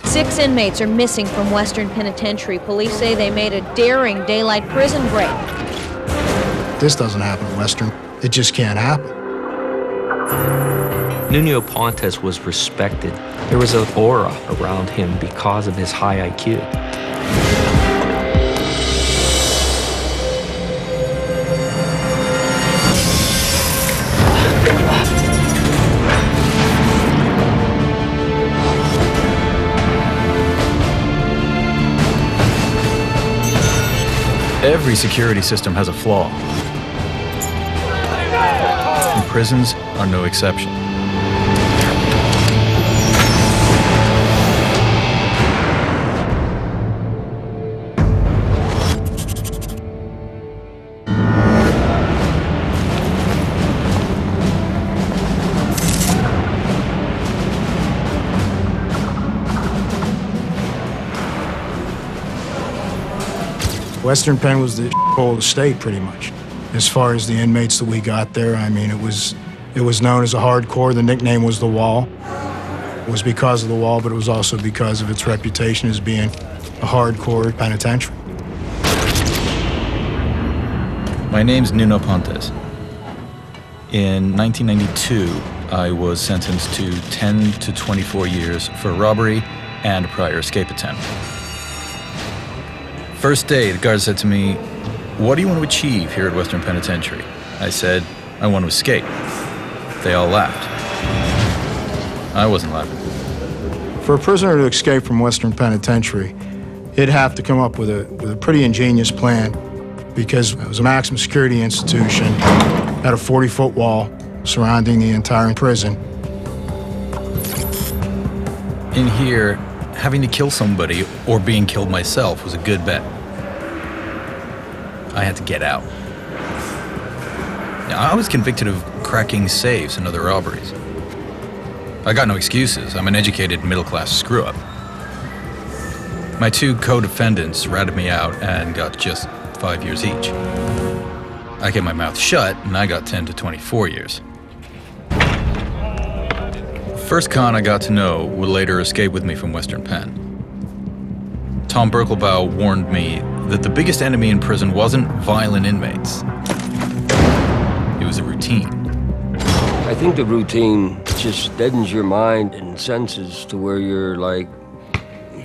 6 inmates are missing from Western Penitentiary. Police say they made a daring daylight prison break. This doesn't happen in Western. It just can't happen. Nuno Pontes was respected. There was an aura around him because of his high IQ. Every security system has a flaw. And prisons are no exception. Western Penn was the hole of the state, pretty much. As far as the inmates that we got there, I mean, it was known as a hardcore. The nickname was the Wall. It was because of the Wall, but it was also because of its reputation as being a hardcore penitentiary. My name's Nuno Pontes. In 1992, I was sentenced to 10 to 24 years for robbery and a prior escape attempt. First day, the guard said to me, "What do you want to achieve here at Western Penitentiary?" I said, "I want to escape." They all laughed. I wasn't laughing. For a prisoner to escape from Western Penitentiary, he'd have to come up with a pretty ingenious plan, because it was a maximum security institution, had a 40-foot wall surrounding the entire prison. In here, having to kill somebody or being killed myself was a good bet. I had to get out. Now, I was convicted of cracking safes and other robberies. I got no excuses. I'm an educated middle-class screw-up. My two co-defendants ratted me out and got just 5 years each. I kept my mouth shut and I got 10 to 24 years. First con I got to know would later escape with me from Western Penn. Tom Berkelbaugh warned me that the biggest enemy in prison wasn't violent inmates. It was a routine. I think the routine just deadens your mind and senses to where you're like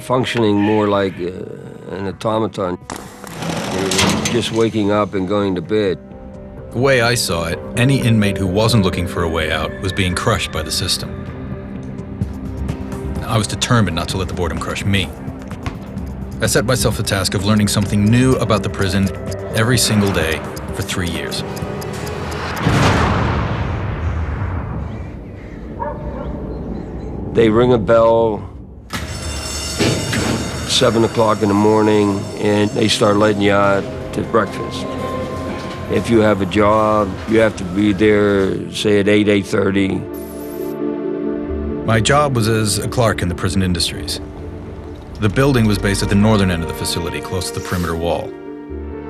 functioning more like an automaton. You're just waking up and going to bed. The way I saw it, any inmate who wasn't looking for a way out was being crushed by the system. I was determined not to let the boredom crush me. I set myself the task of learning something new about the prison every single day for 3 years. They ring a bell 7 o'clock in the morning and they start letting you out to breakfast. If you have a job, you have to be there, say at 8:30. My job was as a clerk in the prison industries. The building was based at the northern end of the facility, close to the perimeter wall.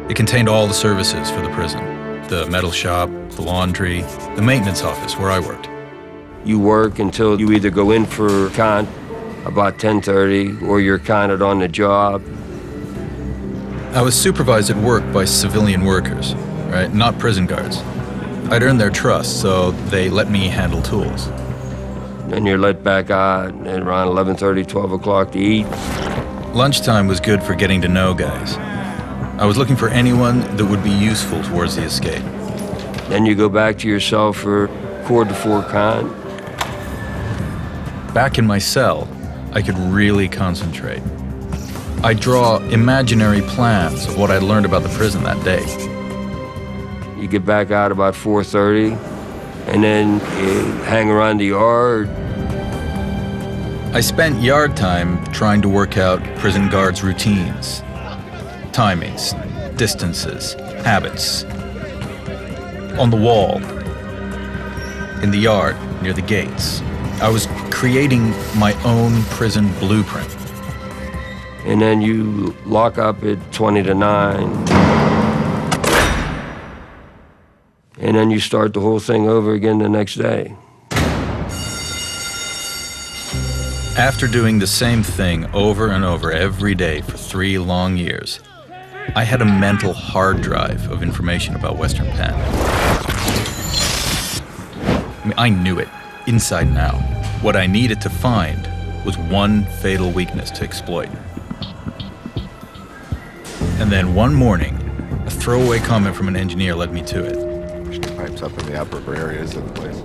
It contained all the services for the prison: the metal shop, the laundry, the maintenance office where I worked. You work until you either go in for con about 10:30 or you're counted on the job. I was supervised at work by civilian workers, right? Not prison guards. I'd earned their trust, so they let me handle tools. Then you're let back out at around 11:30, 12 o'clock to eat. Lunchtime was good for getting to know guys. I was looking for anyone that would be useful towards the escape. Then you go back to your cell for quarter to 4 con. Back in my cell, I could really concentrate. I'd draw imaginary plans of what I'd learned about the prison that day. You get back out about 4:30, and then you hang around the yard. I spent yard time trying to work out prison guards' routines, timings, distances, habits. On the wall, in the yard, near the gates, I was creating my own prison blueprint. And then you lock up at 20 to 9. And then you start the whole thing over again the next day. After doing the same thing over and over every day for 3 long years, I had a mental hard drive of information about Western Penn. I knew it, inside and out. What I needed to find was one fatal weakness to exploit. And then one morning, a throwaway comment from an engineer led me to it. Pipes up in the upper areas of the place.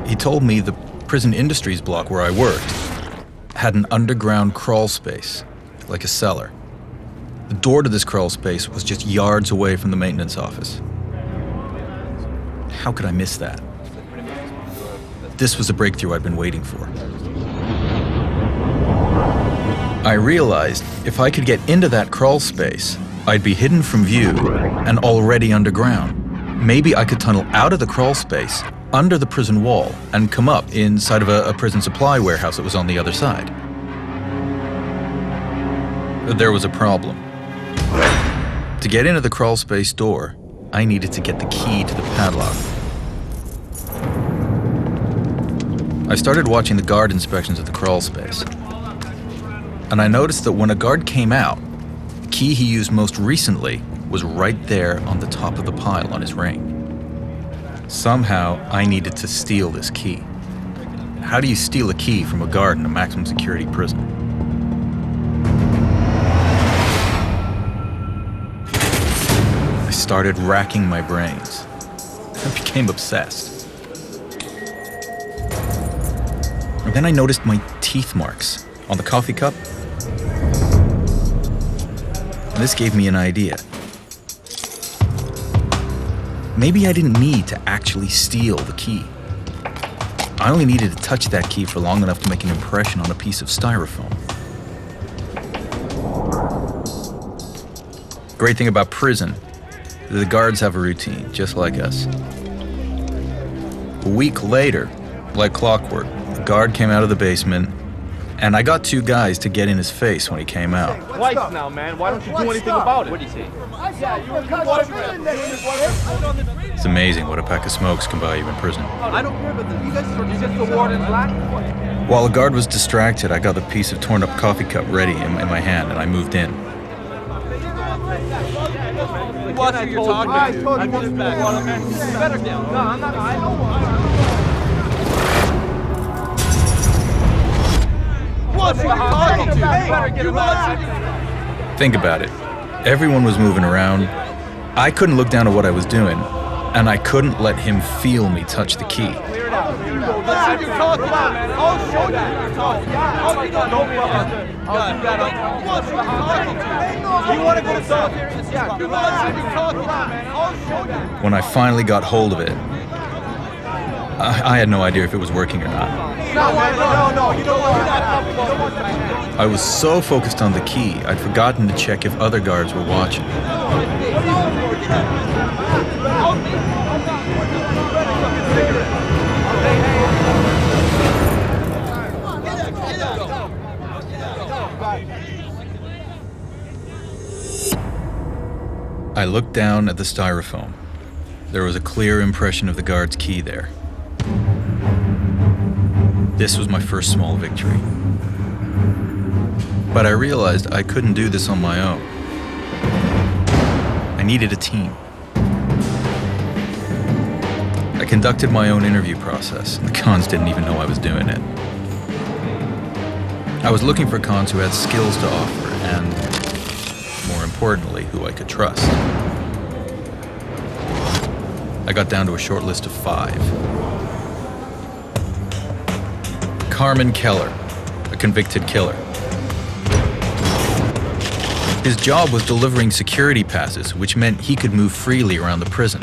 He told me the prison industries block where I worked had an underground crawl space, like a cellar. The door to this crawl space was just yards away from the maintenance office. How could I miss that? This was the breakthrough I'd been waiting for. I realized if I could get into that crawl space, I'd be hidden from view and already underground. Maybe I could tunnel out of the crawl space, under the prison wall, and come up inside of a prison supply warehouse that was on the other side. But there was a problem. To get into the crawl space door, I needed to get the key to the padlock. I started watching the guard inspections of the crawl space, and I noticed that when a guard came out, the key he used most recently was right there on the top of the pile on his ring. Somehow, I needed to steal this key. How do you steal a key from a guard in a maximum security prison? I started racking my brains. I became obsessed. And then I noticed my teeth marks on the coffee cup. And this gave me an idea. Maybe I didn't need to actually steal the key. I only needed to touch that key for long enough to make an impression on a piece of styrofoam. Great thing about prison, the guards have a routine, just like us. A week later, like clockwork, the guard came out of the basement, and I got 2 guys to get in his face when he came out. Twice now, man. Why don't you do anything about it? What do you say? It's amazing what a pack of smokes can buy you in prison. I don't care, but you guys are just the warden's black. While the guard was distracted, I got the piece of torn up coffee cup ready in my hand, and I moved in. Watch who you're talking to. I'm just back. Better down. No, I'm not. I know. Watch who you're talking to. Better get him out. Think about it. Everyone was moving around. I couldn't look down at what I was doing, and I couldn't let him feel me touch the key. Watch who you're talking to, man. I'll show you who you're talking to. Watch who you're talking to. You want to go to solitary? Yeah. Watch who you're talking to, man. I'll show you. When I finally got hold of it, I had no idea if it was working or not. No. You know what? I was so focused on the key, I'd forgotten to check if other guards were watching. I looked down at the styrofoam. There was a clear impression of the guard's key there. This was my first small victory. But I realized I couldn't do this on my own. I needed a team. I conducted my own interview process, and the cons didn't even know I was doing it. I was looking for cons who had skills to offer, and more importantly, who I could trust. I got down to a short list of 5. Carmen Keller, a convicted killer. His job was delivering security passes, which meant he could move freely around the prison.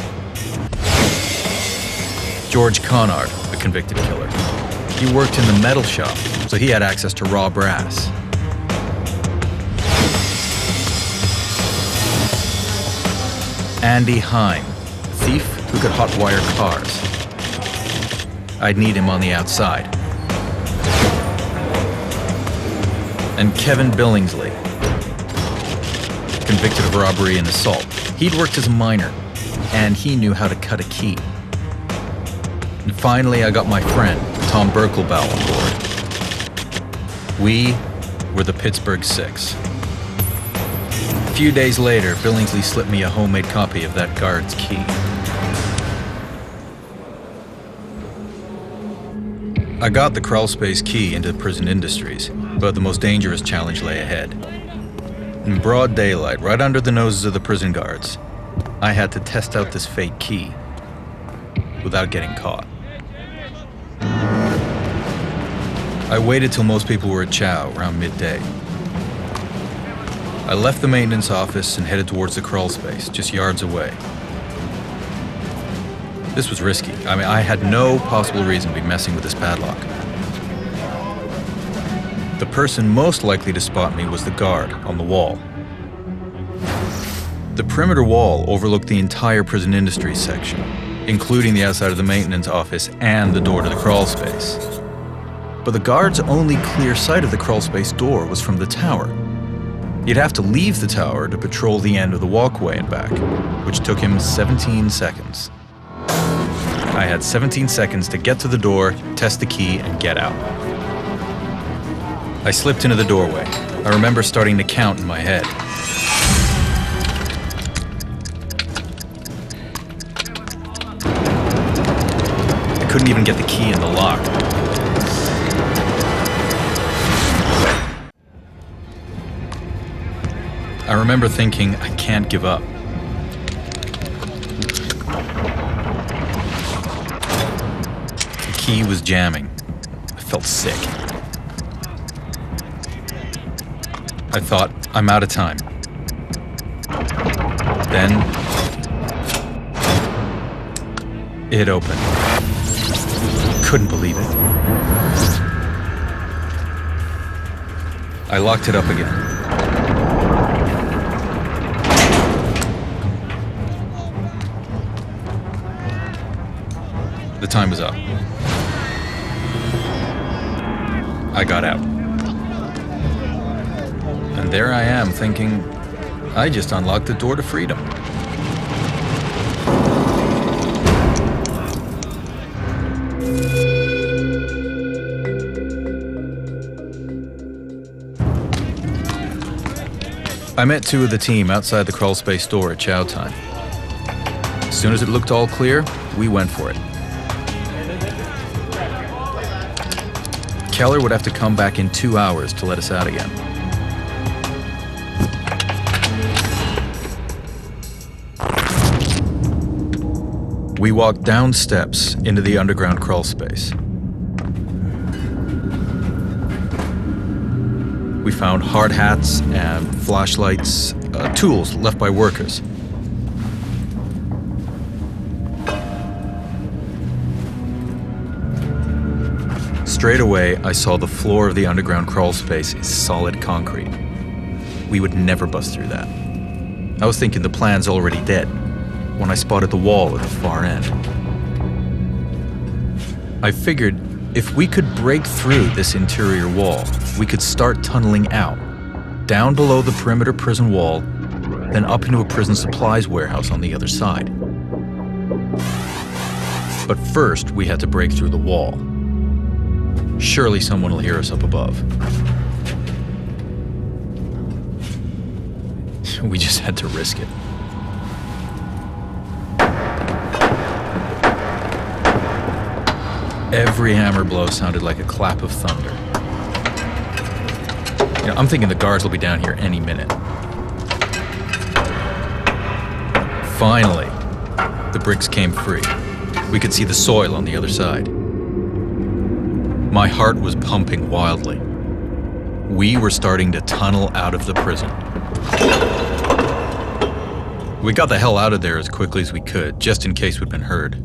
George Conard, a convicted killer. He worked in the metal shop, so he had access to raw brass. Andy Heim, a thief who could hotwire cars. I'd need him on the outside. And Kevin Billingsley, convicted of robbery and assault. He'd worked as a miner, and he knew how to cut a key. And finally, I got my friend, Tom Berkelbaugh, on board. We were the Pittsburgh Six. A few days later, Billingsley slipped me a homemade copy of that guard's key. I got the crawlspace key into prison industries, but the most dangerous challenge lay ahead. In broad daylight, right under the noses of the prison guards, I had to test out this fake key without getting caught. I waited till most people were at chow around midday. I left the maintenance office and headed towards the crawlspace, just yards away. This was risky. I had no possible reason to be messing with this padlock. The person most likely to spot me was the guard on the wall. The perimeter wall overlooked the entire prison industries section, including the outside of the maintenance office and the door to the crawlspace. But the guard's only clear sight of the crawlspace door was from the tower. He'd have to leave the tower to patrol the end of the walkway and back, which took him 17 seconds. I had 17 seconds to get to the door, test the key, and get out. I slipped into the doorway. I remember starting to count in my head. I couldn't even get the key in the lock. I remember thinking, I can't give up. The key was jamming. I felt sick. I thought, I'm out of time. Then, it opened. Couldn't believe it. I locked it up again. The time was up. I got out. And there I am thinking, I just unlocked the door to freedom. I met two of the team outside the crawlspace door at chow time. As soon as it looked all clear, we went for it. Keller would have to come back in 2 hours to let us out again. We walked down steps into the underground crawlspace. We found hard hats and flashlights, tools left by workers. Straight away, I saw the floor of the underground crawlspace is solid concrete. We would never bust through that. I was thinking the plan's already dead when I spotted the wall at the far end. I figured if we could break through this interior wall, we could start tunneling out, down below the perimeter prison wall, then up into a prison supplies warehouse on the other side. But first, we had to break through the wall. Surely someone will hear us up above. We just had to risk it. Every hammer blow sounded like a clap of thunder. I'm thinking the guards will be down here any minute. Finally, the bricks came free. We could see the soil on the other side. My heart was pumping wildly. We were starting to tunnel out of the prison. We got the hell out of there as quickly as we could, just in case we'd been heard.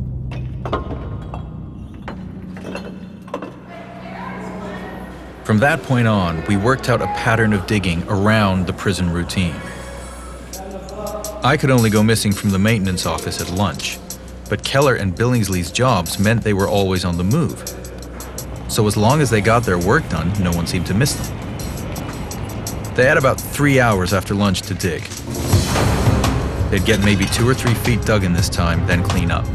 From that point on, we worked out a pattern of digging around the prison routine. I could only go missing from the maintenance office at lunch, but Keller and Billingsley's jobs meant they were always on the move. So as long as they got their work done, no one seemed to miss them. They had about 3 hours after lunch to dig. They'd get maybe 2 or 3 feet dug in this time, then clean up.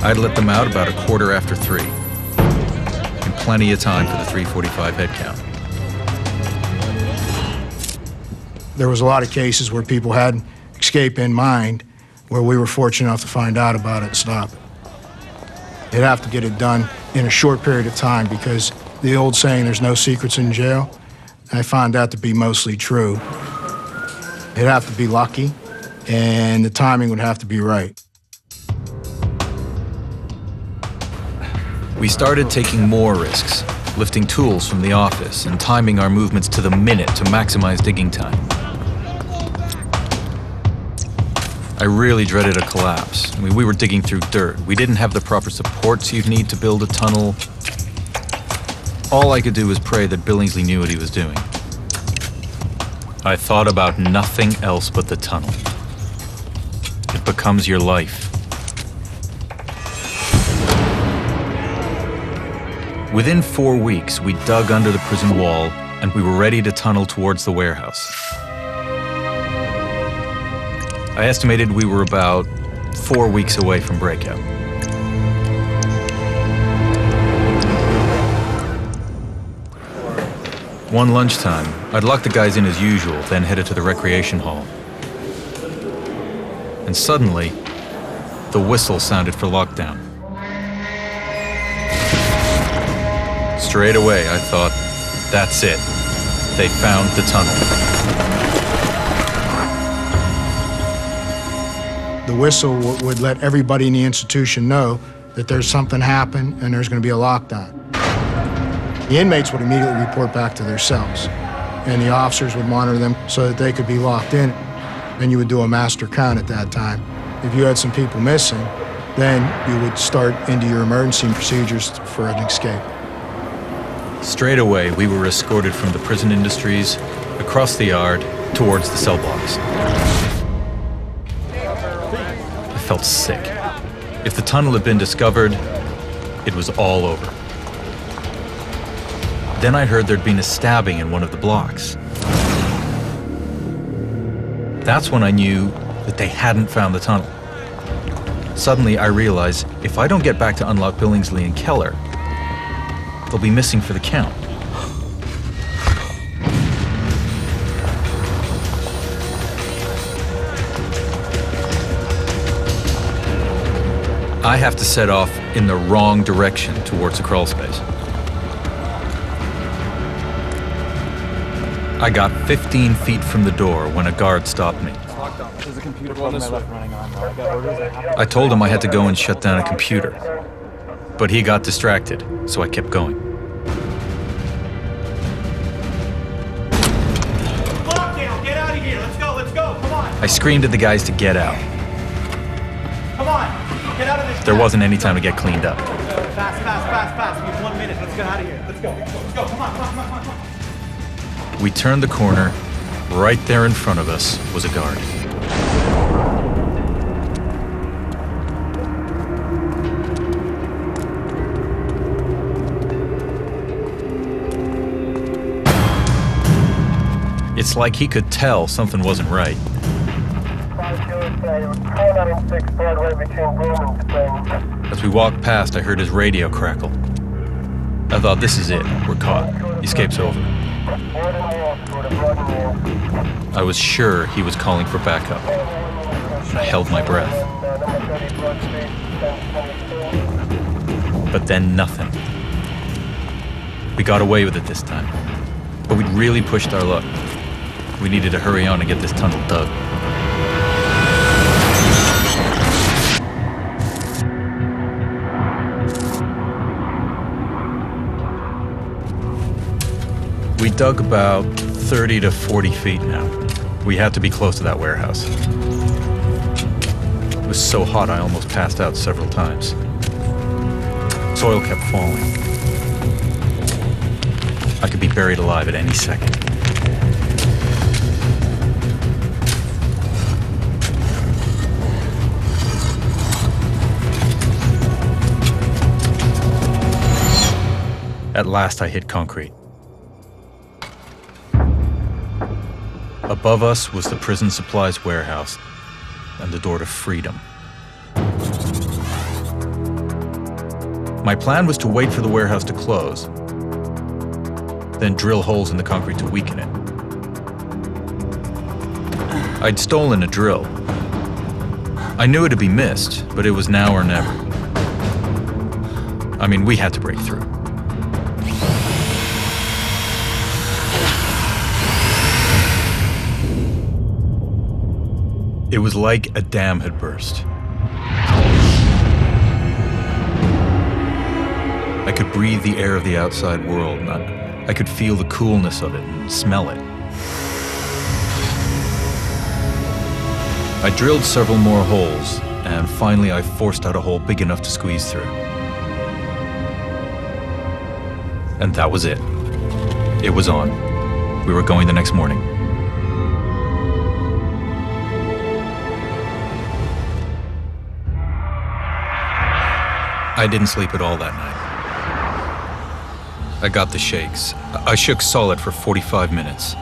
I'd let them out about 3:15. In plenty of time for the 345 head count. There was a lot of cases where people had escape in mind, where we were fortunate enough to find out about it and stop it. They'd have to get it done in a short period of time, because the old saying, there's no secrets in jail, I found that to be mostly true. It'd have to be lucky, and the timing would have to be right. We started taking more risks, lifting tools from the office and timing our movements to the minute to maximize digging time. I really dreaded a collapse. I mean, we were digging through dirt. We didn't have the proper supports you'd need to build a tunnel. All I could do was pray that Billingsley knew what he was doing. I thought about nothing else but the tunnel. It becomes your life. Within 4 weeks, we dug under the prison wall and we were ready to tunnel towards the warehouse. I estimated we were about 4 weeks away from breakout. One lunchtime, I'd locked the guys in as usual, then headed to the recreation hall. And suddenly, the whistle sounded for lockdown. Straight away, I thought, that's it. They found the tunnel. The whistle would let everybody in the institution know that there's something happened and there's going to be a lockdown. The inmates would immediately report back to their cells, and the officers would monitor them so that they could be locked in. Then you would do a master count at that time. If you had some people missing, then you would start into your emergency procedures for an escape. Straight away, we were escorted from the prison industries, across the yard, towards the cell blocks. I felt sick. If the tunnel had been discovered, it was all over. Then I heard there'd been a stabbing in one of the blocks. That's when I knew that they hadn't found the tunnel. Suddenly, I realized if I don't get back to unlock Billingsley and Keller, they'll be missing for the count. I have to set off in the wrong direction towards the crawl space. I got 15 feet from the door when a guard stopped me. There's a computer problem I left running on. I got orders. I told him I had to go and shut down a computer, but he got distracted, so I kept going. Lockdown! Get out of here! Let's go! Come on! I screamed at the guys to get out. Come on! Get out of this! There wasn't any time to get cleaned up. Fast. We have 1 minute. Let's get out of here. Let's go. Come on. We turned the corner. Right there in front of us was a guard. It's like he could tell something wasn't right. As we walked past, I heard his radio crackle. I thought, this is it. We're caught. Escape's over. I was sure he was calling for backup. I held my breath. But then nothing. We got away with it this time. But we'd really pushed our luck. We needed to hurry on and get this tunnel dug. We dug about 30 to 40 feet now. We had to be close to that warehouse. It was so hot I almost passed out several times. Soil kept falling. I could be buried alive at any second. At last I hit concrete. Above us was the prison supplies warehouse and the door to freedom. My plan was to wait for the warehouse to close then drill holes in the concrete to weaken it. I'd stolen a drill. I knew it'd be missed, but it was now or never. I mean, we had to break through. It was like a dam had burst. I could breathe the air of the outside world, and I could feel the coolness of it and smell it. I drilled several more holes, and finally I forced out a hole big enough to squeeze through. And that was it. It was on. We were going the next morning. I didn't sleep at all that night. I got the shakes. I shook solid for 45 minutes.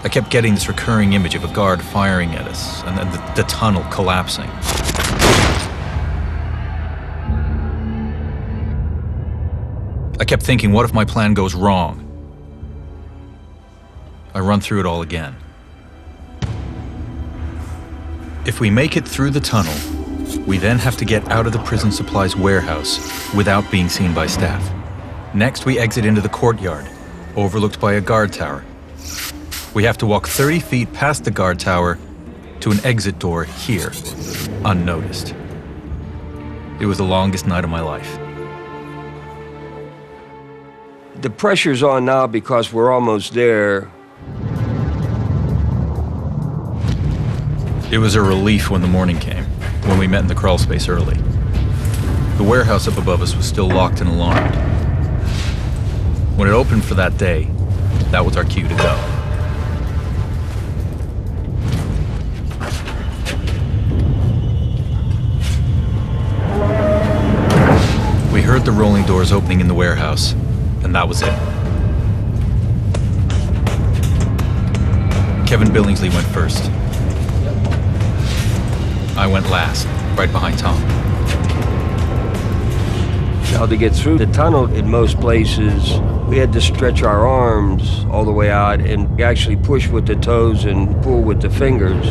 I kept getting this recurring image of a guard firing at us, and then the tunnel collapsing. I kept thinking, what if my plan goes wrong? I run through it all again. If we make it through the tunnel, we then have to get out of the prison supplies warehouse without being seen by staff. Next, we exit into the courtyard, overlooked by a guard tower. We have to walk 30 feet past the guard tower to an exit door here, unnoticed. It was the longest night of my life. The pressure's on now because we're almost there. It was a relief when the morning came, when we met in the crawl space early. The warehouse up above us was still locked and alarmed. When it opened for that day, that was our cue to go. We heard the rolling doors opening in the warehouse, and that was it. Kevin Billingsley went first. I went last, right behind Tom. Now, to get through the tunnel in most places, we had to stretch our arms all the way out and actually push with the toes and pull with the fingers.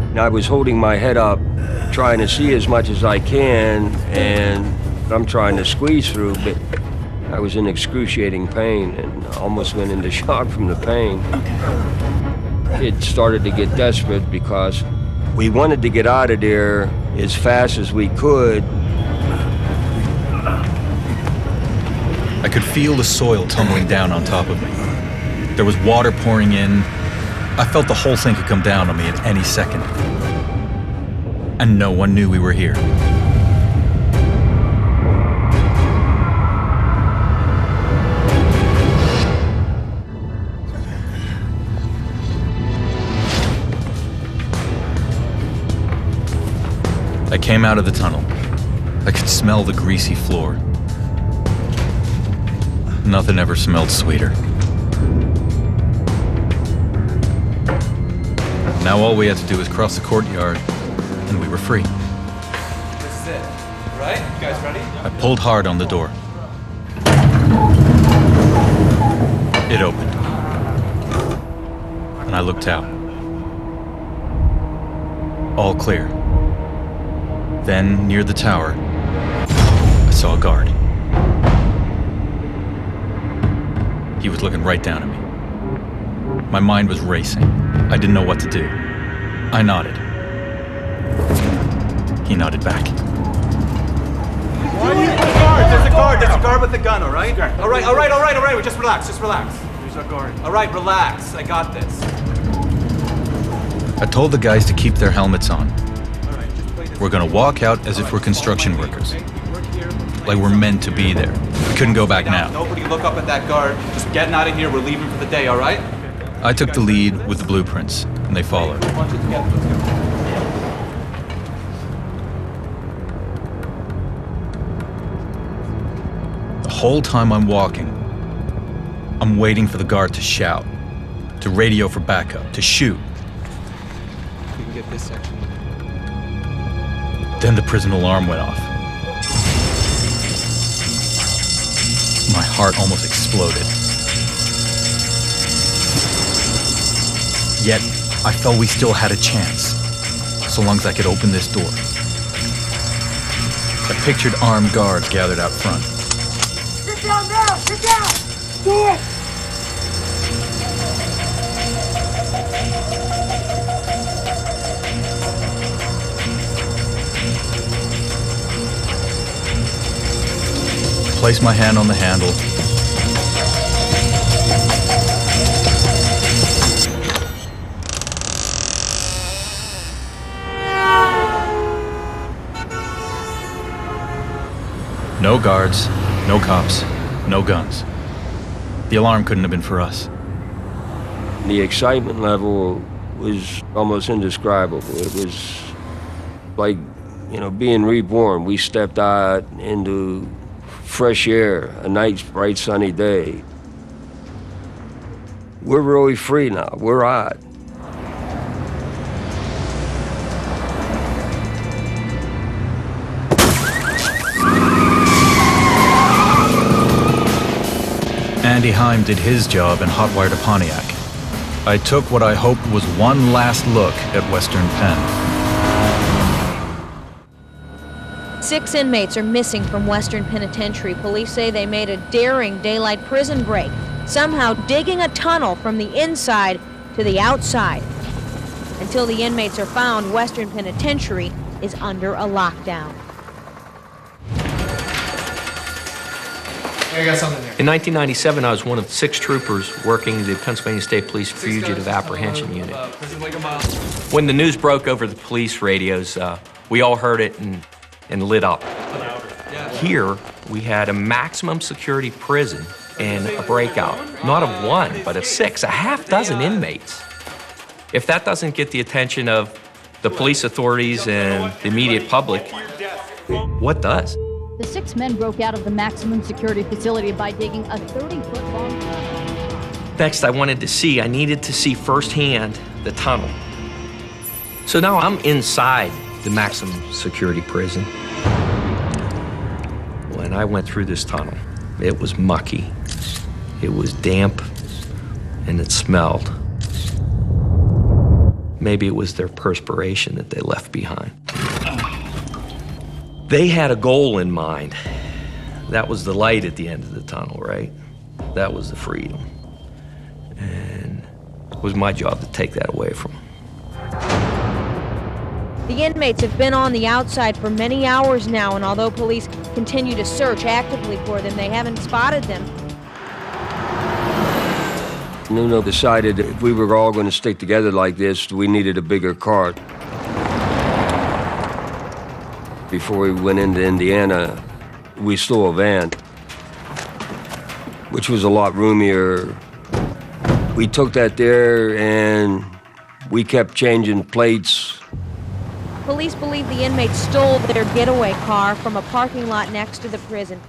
And I was holding my head up, trying to see as much as I can, and I'm trying to squeeze through, but I was in excruciating pain and almost went into shock from the pain. It started to get desperate because we wanted to get out of there as fast as we could. I could feel the soil tumbling down on top of me. There was water pouring in. I felt the whole thing could come down on me at any second. And no one knew we were here. I came out of the tunnel. I could smell the greasy floor. Nothing ever smelled sweeter. Now all we had to do was cross the courtyard, and we were free. This is it, right? You guys ready? I pulled hard on the door. It opened. And I looked out. All clear. Then, near the tower, I saw a guard. He was looking right down at me. My mind was racing. I didn't know what to do. I nodded. He nodded back. Why are you the guard? There's a guard. There's a guard with a gun, all right? All right. Just relax. There's a guard. All right, relax. I got this. I told the guys to keep their helmets on. All right, just play this. We're gonna walk out as if we're construction workers. Like we're meant to be there. We couldn't go back now. Nobody look up at that guard. Just getting out of here. We're leaving for the day, all right? I took the lead with the blueprints, and they followed. Bunch it together. Let's go. The whole time I'm walking, I'm waiting for the guard to shout, to radio for backup, to shoot. We can get this section. Then the prison alarm went off. My heart almost exploded. Yet, I felt we still had a chance, so long as I could open this door. I pictured armed guards gathered out front. Sit down now! Sit down! Do it! Place my hand on the handle. No guards, no cops, no guns. The alarm couldn't have been for us. The excitement level was almost indescribable. It was like, being reborn. We stepped out into fresh air, a nice, bright, sunny day. We're really free now. We're out. Andy Heim did his job and hotwired a Pontiac. I took what I hoped was one last look at Western Penn. 6 inmates are missing from Western Penitentiary. Police say they made a daring daylight prison break, somehow digging a tunnel from the inside to the outside. Until the inmates are found, Western Penitentiary is under a lockdown. I got something here. In 1997, I was one of 6 troopers working the Pennsylvania State Police Fugitive Apprehension Unit. When the news broke over the police radios, we all heard it and lit up. Here, we had a maximum security prison and a breakout, not of 1, but of 6, a half dozen inmates. If that doesn't get the attention of the police authorities and the immediate public, what does? The 6 men broke out of the maximum security facility by digging a 30-foot long tunnel. Next, I needed to see firsthand the tunnel. So now I'm inside the maximum security prison. When I went through this tunnel, it was mucky, it was damp, and it smelled. Maybe it was their perspiration that they left behind. They had a goal in mind. That was the light at the end of the tunnel, right? That was the freedom. And it was my job to take that away from them. The inmates have been on the outside for many hours now, and although police continue to search actively for them, they haven't spotted them. Nuno decided that if we were all going to stick together like this, we needed a bigger cart. Before we went into Indiana, we stole a van, which was a lot roomier. We took that there and we kept changing plates. Police believe the inmates stole their getaway car from a parking lot next to the prison.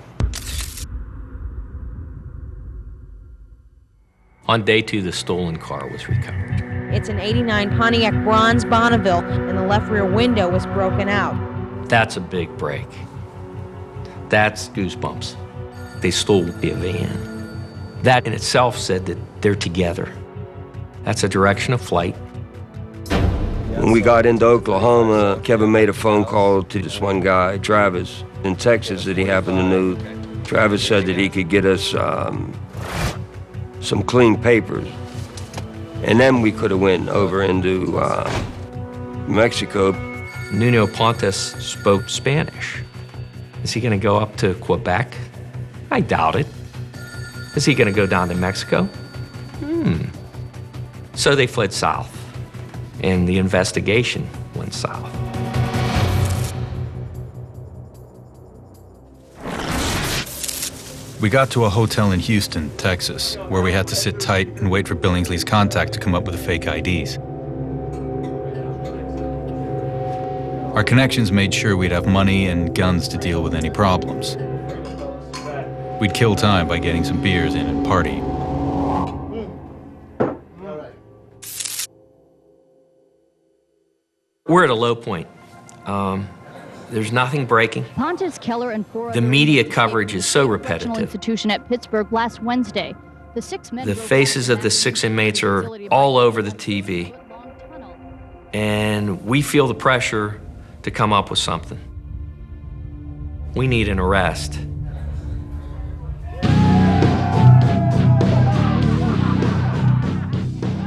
On day 2, the stolen car was recovered. It's an '89 Pontiac Bronze Bonneville, and the left rear window was broken out. That's a big break. That's goosebumps. They stole a van. That in itself said that they're together. That's a direction of flight. When we got into Oklahoma, Kevin made a phone call to this one guy, Travis, in Texas that he happened to know. Travis said that he could get us some clean papers. And then we could have went over into Mexico. Nuno Pontes spoke Spanish. Is he going to go up to Quebec? I doubt it. Is he going to go down to Mexico? So they fled south, and the investigation went south. We got to a hotel in Houston, Texas, where we had to sit tight and wait for Billingsley's contact to come up with the fake IDs. Our connections made sure we'd have money and guns to deal with any problems. We'd kill time by getting some beers in and partying. We're at a low point. There's nothing breaking. Pontus, Keller, and four The media coverage is so repetitive. Institution at Pittsburgh last Wednesday. The 6 men. The faces of the 6 inmates are all over the TV. And we feel the pressure to come up with something. We need an arrest.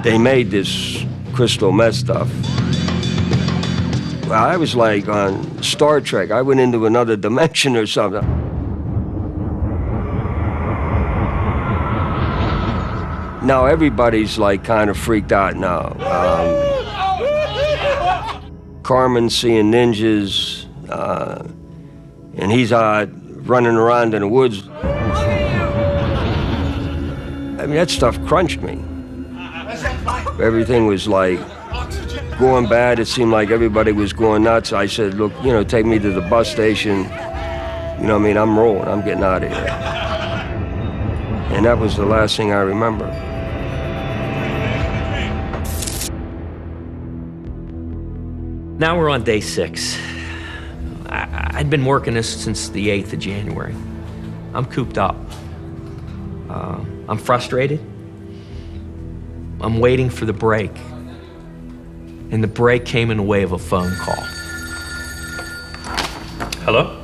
They made this crystal meth stuff. Well, I was like on Star Trek. I went into another dimension or something. Now everybody's like kind of freaked out now. Carmen's seeing ninjas, and he's out running around in the woods. I mean, that stuff crunched me. Everything was like going bad. It seemed like everybody was going nuts. I said, look, you know, take me to the bus station. You know what I mean? I'm rolling. I'm getting out of here. And that was the last thing I remember. Now we're on day 6. I'd been working this since the 8th of January. I'm cooped up. I'm frustrated. I'm waiting for the break. And the break came in the way of a phone call. Hello?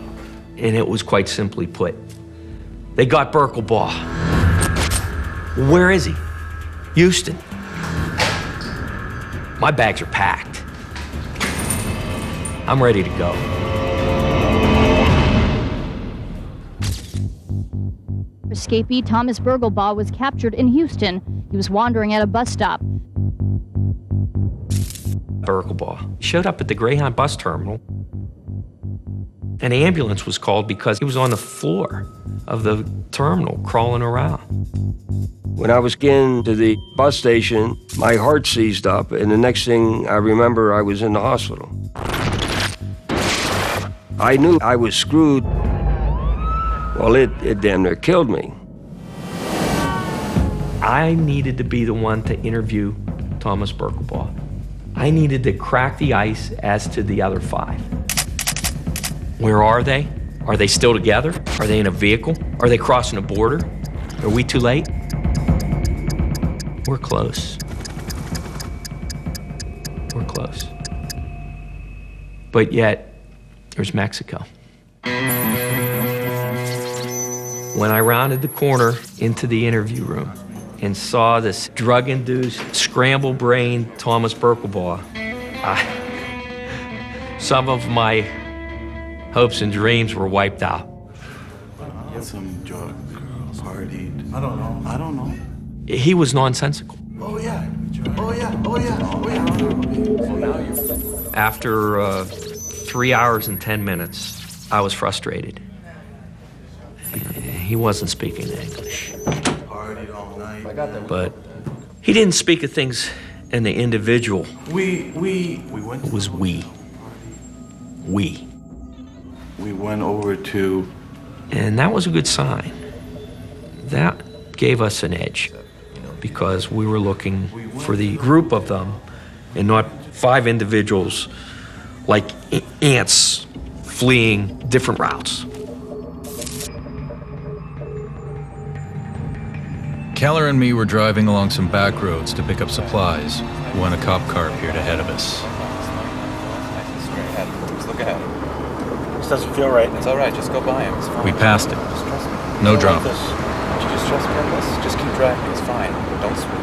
And it was quite simply put, they got Berkelbaugh. Where is he? Houston. My bags are packed. I'm ready to go. Escapee Thomas Berkelbaugh was captured in Houston. He was wandering at a bus stop. Berkelbaugh showed up at the Greyhound bus terminal. An ambulance was called because he was on the floor of the terminal crawling around. When I was getting to the bus station, my heart seized up, and the next thing I remember, I was in the hospital. I knew I was screwed. Well, it damn near killed me. I needed to be the one to interview Thomas Berkelbaugh. I needed to crack the ice as to the other 5. Where are they? Are they still together? Are they in a vehicle? Are they crossing a border? Are we too late? We're close. We're close. But yet, there's Mexico. When I rounded the corner into the interview room and saw this drug-induced, scramble-brained Thomas Berkelbaugh, some of my hopes and dreams were wiped out. Get some drugs, partied. I don't know. He was nonsensical. Oh yeah. After 3 hours and 10 minutes, I was frustrated. He wasn't speaking English. Partied all night. But he didn't speak of things in the individual. We went. It was we. We. We went over to. And that was a good sign. That gave us an edge because we were looking for the group of them and not 5 individuals like ants fleeing different routes. Keller and me were driving along some back roads to pick up supplies when a cop car appeared ahead of us. Look ahead. This doesn't feel right. It's all right. Just go by him. It's fine. We passed him. Just trust me. No Like drama. this. Would you just trust me on this? Just keep driving. It's fine.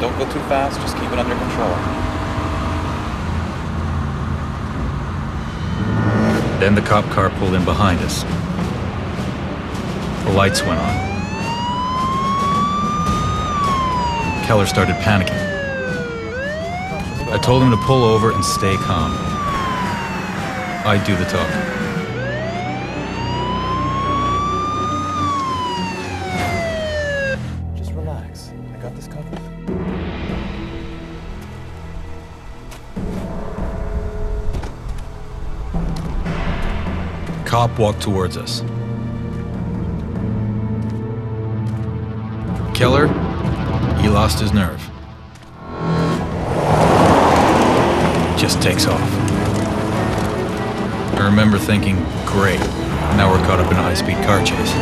Don't go too fast. Just keep it under control. Then the cop car pulled in behind us. The lights went on. Keller started panicking. I told him to pull over and stay calm. I'd do the talking. Just relax. I got this covered. Cop walked towards us. Keller, he lost his nerve. Just takes off. I remember thinking, great, now we're caught up in a high-speed car chase.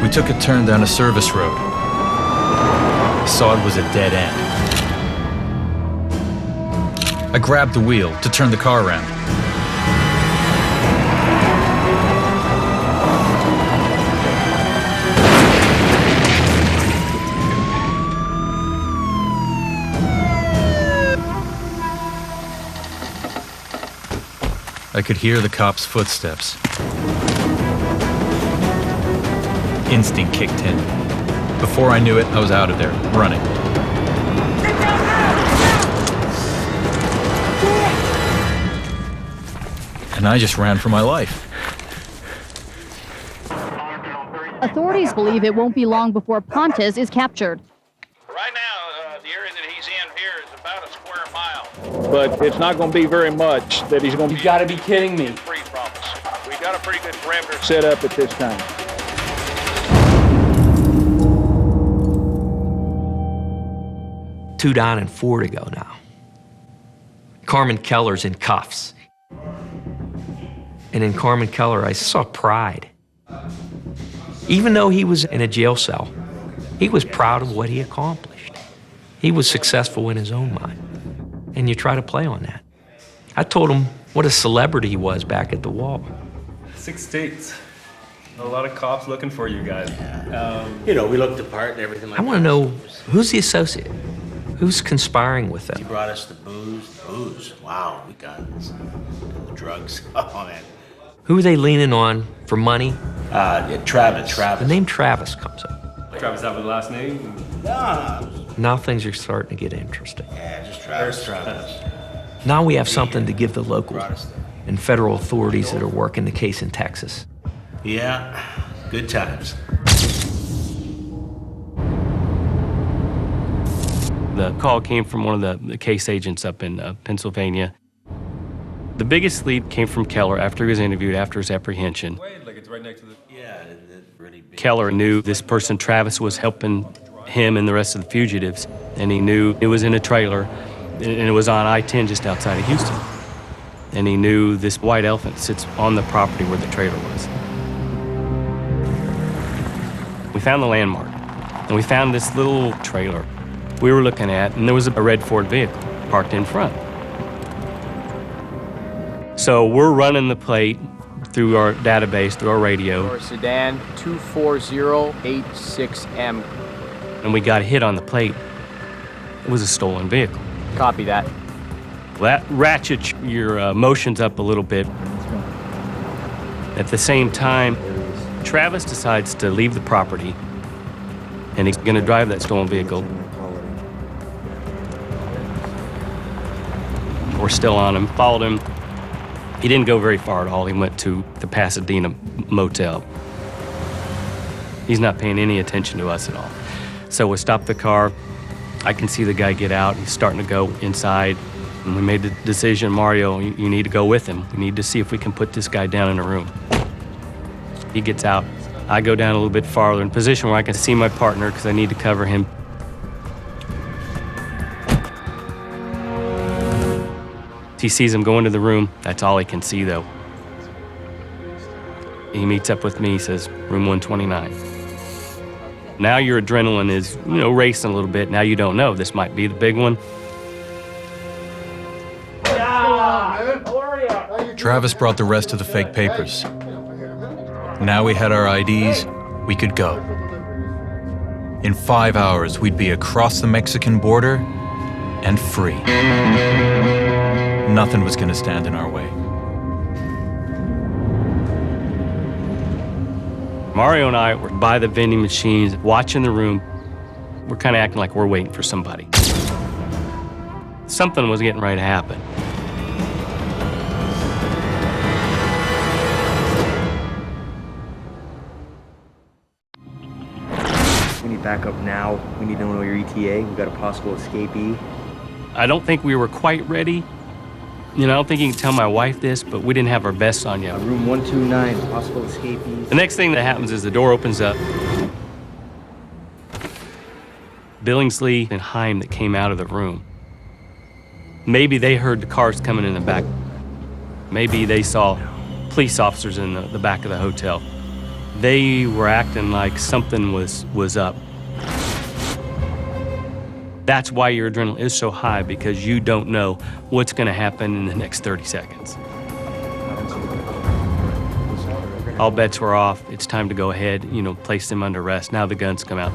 We took a turn down a service road. I saw it was a dead end. I grabbed the wheel to turn the car around. I could hear the cop's footsteps. Instinct kicked in. Before I knew it, I was out of there, running. And I just ran for my life. Authorities believe it won't be long before Pontus is captured. Right now, the area that he's in here is about a square mile. But it's not going to be very much that he's going to be. You got to be kidding me. Free from us. We've got a pretty good perimeter set up at this time. Two down and 4 to go now. Carmen Keller's in cuffs. And in Carmen Keller, I saw pride. Even though he was in a jail cell, he was proud of what he accomplished. He was successful in his own mind. And you try to play on that. I told him what a celebrity he was back at the wall. 6 states. A lot of cops looking for you guys. You know, we looked apart and everything like that. I want to know, who's the associate? Who's conspiring with them? He brought us the booze. Booze. Wow, we got this. The drugs. Oh, man. Who are they leaning on for money? Travis. The name Travis comes up. Travis have a last name? No. Now things are starting to get interesting. Yeah, just Travis. Now we have something to give the local and federal authorities that are working the case in Texas. Yeah, good times. The call came from one of the case agents up in Pennsylvania. The biggest lead came from Keller after he was interviewed, after his apprehension. Like it's right next to the... Yeah, really big. Keller knew this person, Travis, was helping him and the rest of the fugitives, and he knew it was in a trailer, and it was on I-10 just outside of Houston. And he knew this white elephant sits on the property where the trailer was. We found the landmark, and we found this little trailer we were looking at, and there was a red Ford vehicle parked in front. So we're running the plate through our database, through our radio. Or sedan 24086M. And we got a hit on the plate. It was a stolen vehicle. Copy that. That ratchets your emotions up a little bit. At the same time, Travis decides to leave the property, and he's going to drive that stolen vehicle. We're still on him, followed him. He didn't go very far at all. He went to the Pasadena motel. He's not paying any attention to us at all. So we stopped the car. I can see the guy get out. He's starting to go inside. And we made the decision, Mario, you need to go with him. We need to see if we can put this guy down in a room. He gets out. I go down a little bit farther in a position where I can see my partner because I need to cover him. He sees him go into the room. That's all he can see, though. He meets up with me. He says, room 129. Now your adrenaline is, racing a little bit. Now you don't know. This might be the big one. Travis brought the rest of the fake papers. Now we had our IDs, we could go. In 5 hours, we'd be across the Mexican border and free. Nothing was gonna stand in our way. Mario and I were by the vending machines, watching the room. We're kind of acting like we're waiting for somebody. Something was getting ready to happen. We need backup now. We need to know your ETA. We've got a possible escapee. I don't think we were quite ready, You know, I don't think you can tell my wife this, but we didn't have our vests on yet. Room 129, possible escapees. The next thing that happens is the door opens up. Billingsley and Heim that came out of the room. Maybe they heard the cars coming in the back. Maybe they saw police officers in the back of the hotel. They were acting like something was up. That's why your adrenaline is so high, because you don't know what's going to happen in the next 30 seconds. All bets were off. It's time to go ahead, you know, place them under arrest. Now the guns come out.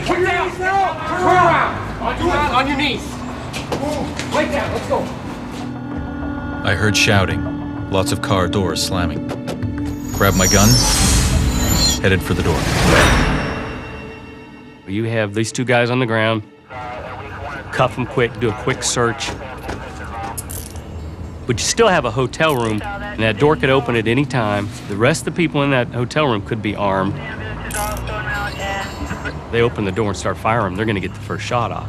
Turn around! On your knees! Right down, let's go! I heard shouting, lots of car doors slamming. Grabbed my gun, headed for the door. You have these two guys on the ground. Cuff them quick, do a quick search. But you still have a hotel room, and that door could open at any time. The rest of the people in that hotel room could be armed. They open the door and start firing, they're going to get the first shot off.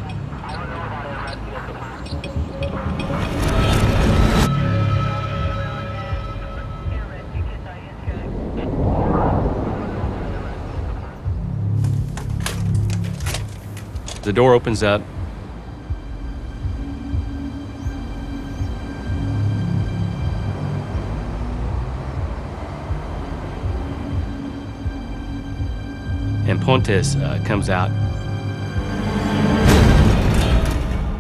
The door opens up. And Pontes comes out.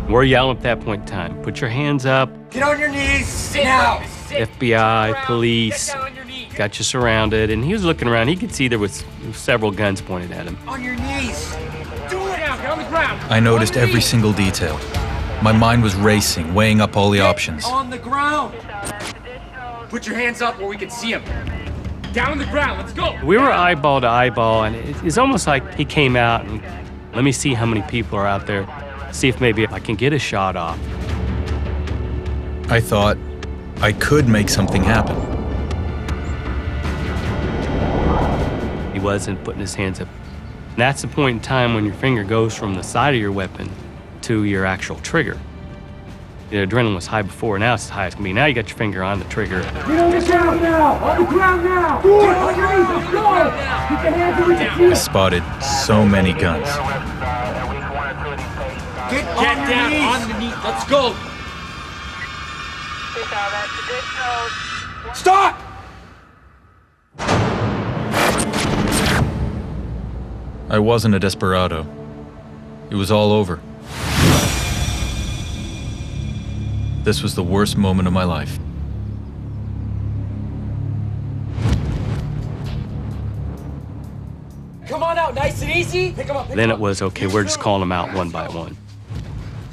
We're yelling at that point in time. Put your hands up. Get on your knees! Sit now! FBI, police, got you surrounded. And he was looking around. He could see there was several guns pointed at him. On your knees! Do it! Down, get on the ground! I noticed every single detail. My mind was racing, weighing up all the options. On the ground! Put your hands up where we can see him. Down on the ground, let's go! We were eyeball to eyeball, and it's almost like he came out and let me see how many people are out there, see if maybe I can get a shot off. I thought I could make something happen. He wasn't putting his hands up. And that's the point in time when your finger goes from the side of your weapon to your actual trigger. The adrenaline was high before, now it's as high as it can be. Now you got your finger on the trigger. Get on the ground now! On the ground now! Do it! On your knees, let's go! Keep your hands where we can see I spotted so many guns. Get down on the knees, let's go! Stop! I wasn't a desperado. It was all over. This was the worst moment of my life. Come on out, nice and easy. Pick him up. Then it was, okay, we're just calling them out one by one.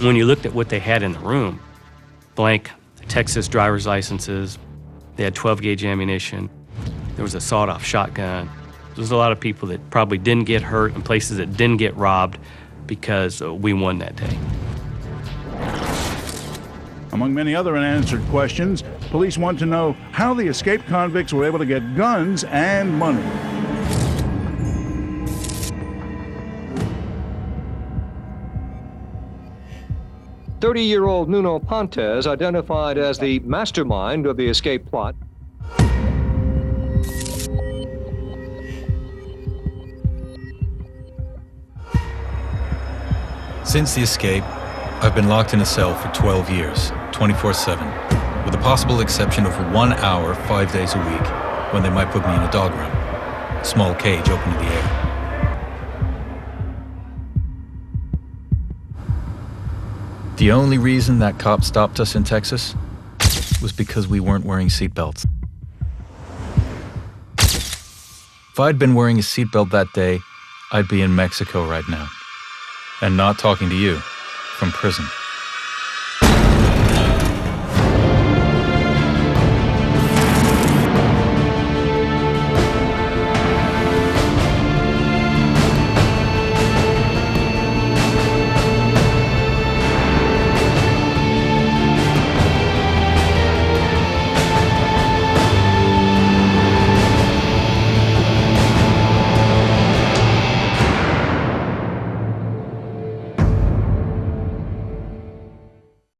When you looked at what they had in the room, blank Texas driver's licenses, they had 12-gauge ammunition, there was a sawed-off shotgun. There was a lot of people that probably didn't get hurt and places that didn't get robbed because we won that day. Among many other unanswered questions, police want to know how the escaped convicts were able to get guns and money. "30-year-old Nuno Pontes, identified as the mastermind of the escape plot. Since the escape, I've been locked in a cell for 12 years, 24/7, with the possible exception of 1 hour, 5 days a week, when they might put me in a dog room, a small cage open to the air. The only reason that cop stopped us in Texas was because we weren't wearing seatbelts. If I'd been wearing a seatbelt that day, I'd be in Mexico right now, and not talking to you from prison.